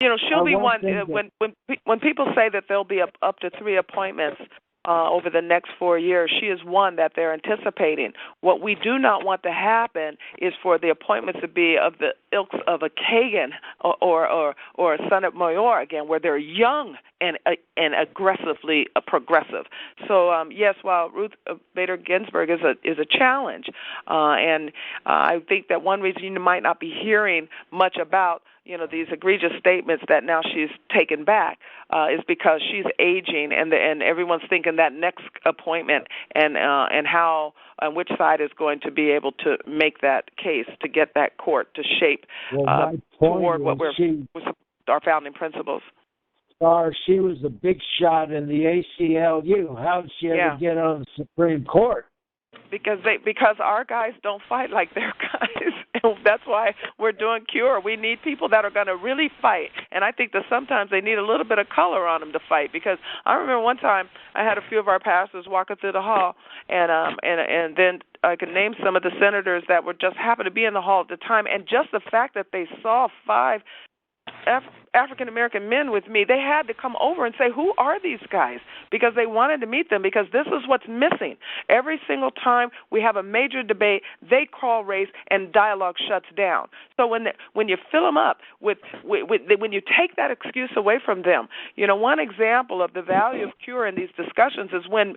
She'll be one one. thing When people say that there'll be up to 3 appointments over the next 4 years, she is one that they're anticipating. What we do not want to happen is for the appointments to be of the ilks of a Kagan or a Son of Mayor again, where they're young and aggressively progressive. So yes, while Ruth Bader Ginsburg is a challenge, and I think that one reason you might not be hearing much about these egregious statements that now she's taken back is because she's aging, and everyone's thinking that next appointment and how on which side is going to be able to make that case to get that court to shape toward what our founding principles. She was a big shot in the ACLU. How did she ever get on the Supreme Court? Because our guys don't fight like their guys. And that's why we're doing CURE. We need people that are going to really fight. And I think that sometimes they need a little bit of color on them to fight. Because I remember one time I had a few of our pastors walking through the hall, and then I could name some of the senators that were just happened to be in the hall at the time. And just the fact that they saw 5 African-American men with me, they had to come over and say, who are these guys? Because they wanted to meet them, because this is what's missing. Every single time we have a major debate, they call race and dialogue shuts down. So when you fill them up when you take that excuse away from them, one example of the value of CURE in these discussions is when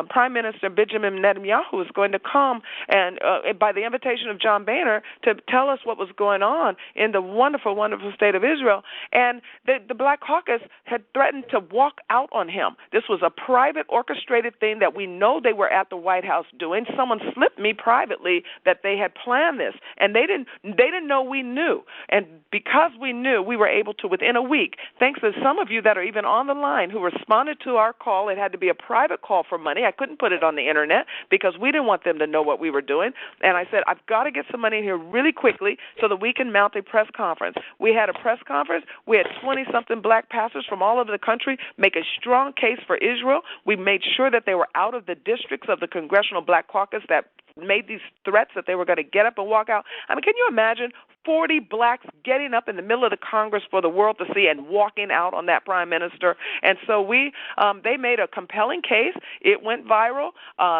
Prime Minister Benjamin Netanyahu is going to come and by the invitation of John Boehner to tell us what was going on in the wonderful, wonderful state of Israel. And the Black Caucus had threatened to walk out on him. This was a private, orchestrated thing that we know they were at the White House doing. Someone slipped me privately that they had planned this, and they didn't know we knew. And because we knew, we were able to, within a week, thanks to some of you that are even on the line who responded to our call. It had to be a private call for money. I couldn't put it on the internet because we didn't want them to know what we were doing. And I said, I've got to get some money in here really quickly so that we can mount a press conference. We had a press conference. We had 20-something black pastors from all over the country make a strong case for Israel. We made sure that they were out of the districts of the Congressional Black Caucus that made these threats that they were going to get up and walk out. I mean, can you imagine 40 blacks getting up in the middle of the Congress for the world to see and walking out on that prime minister? And so they made a compelling case. It went viral.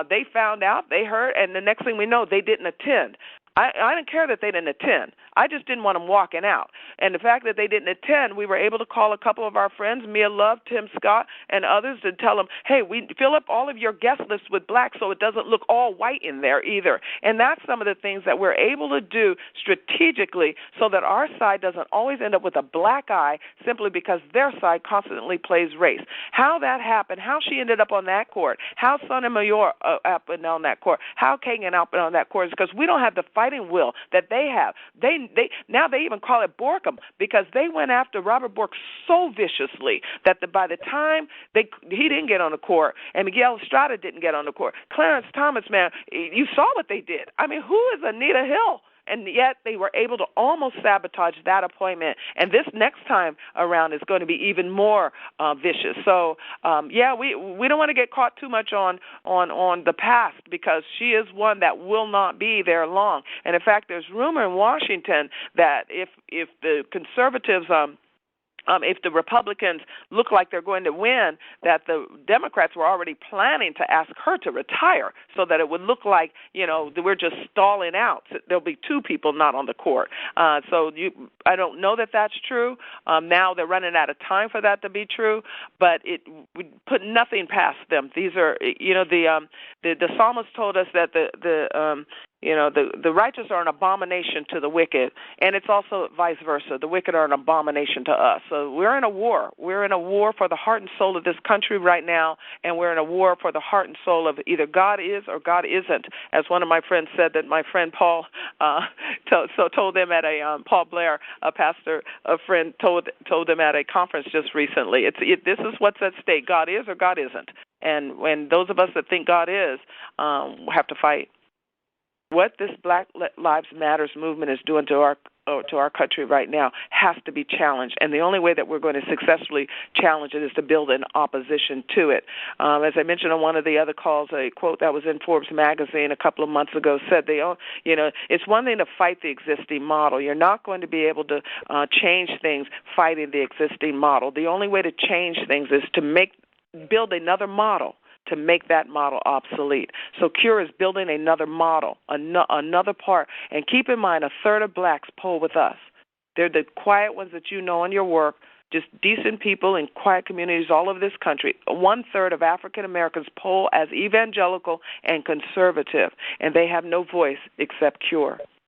They found out, they heard, and the next thing we know, they didn't attend. I didn't care that they didn't attend. I just didn't want them walking out. And the fact that they didn't attend, we were able to call a couple of our friends, Mia Love, Tim Scott, and others, to tell them, hey, we fill up all of your guest lists with blacks so it doesn't look all white in there either. And that's some of the things that we're able to do strategically so that our side doesn't always end up with a black eye simply because their side constantly plays race. How that happened, how she ended up on that court, how Sotomayor up and on that court, how Kagan up and on that court is because we don't have the fighting will that they have. Now they even call it Borkum because they went after Robert Bork so viciously that by the time he didn't get on the court and Miguel Estrada didn't get on the court, Clarence Thomas, man, you saw what they did. I mean, who is Anita Hill? And yet they were able to almost sabotage that appointment. And this next time around is going to be even more vicious. So, we don't want to get caught too much on the past because she is one that will not be there long. And, in fact, there's rumor in Washington that if the conservatives if the Republicans look like they're going to win, that the Democrats were already planning to ask her to retire so that it would look like, we're just stalling out. There'll be 2 people not on the court. I don't know that that's true. Now they're running out of time for that to be true, but we put nothing past them. These are, the psalmist told us that the righteous are an abomination to the wicked, and it's also vice versa. The wicked are an abomination to us. So we're in a war. We're in a war for the heart and soul of this country right now, and we're in a war for the heart and soul of either God is or God isn't. As one of my friends said, that my friend Paul told them at Paul Blair, a pastor, a friend told them at a conference just recently. This is what's at stake: God is or God isn't. And when those of us that think God is have to fight. What this Black Lives Matters movement is doing to our to our country right now has to be challenged. And the only way that we're going to successfully challenge it is to build an opposition to it. As I mentioned on one of the other calls, a quote that was in Forbes magazine a couple of months ago said, it's one thing to fight the existing model. You're not going to be able to change things fighting the existing model. The only way to change things is to build another model to make that model obsolete. So CURE is building another model, another part. And keep in mind, a third of blacks poll with us. They're the quiet ones that you know in your work, just decent people in quiet communities all over this country. 1/3 of African Americans poll as evangelical and conservative, and they have no voice except CURE.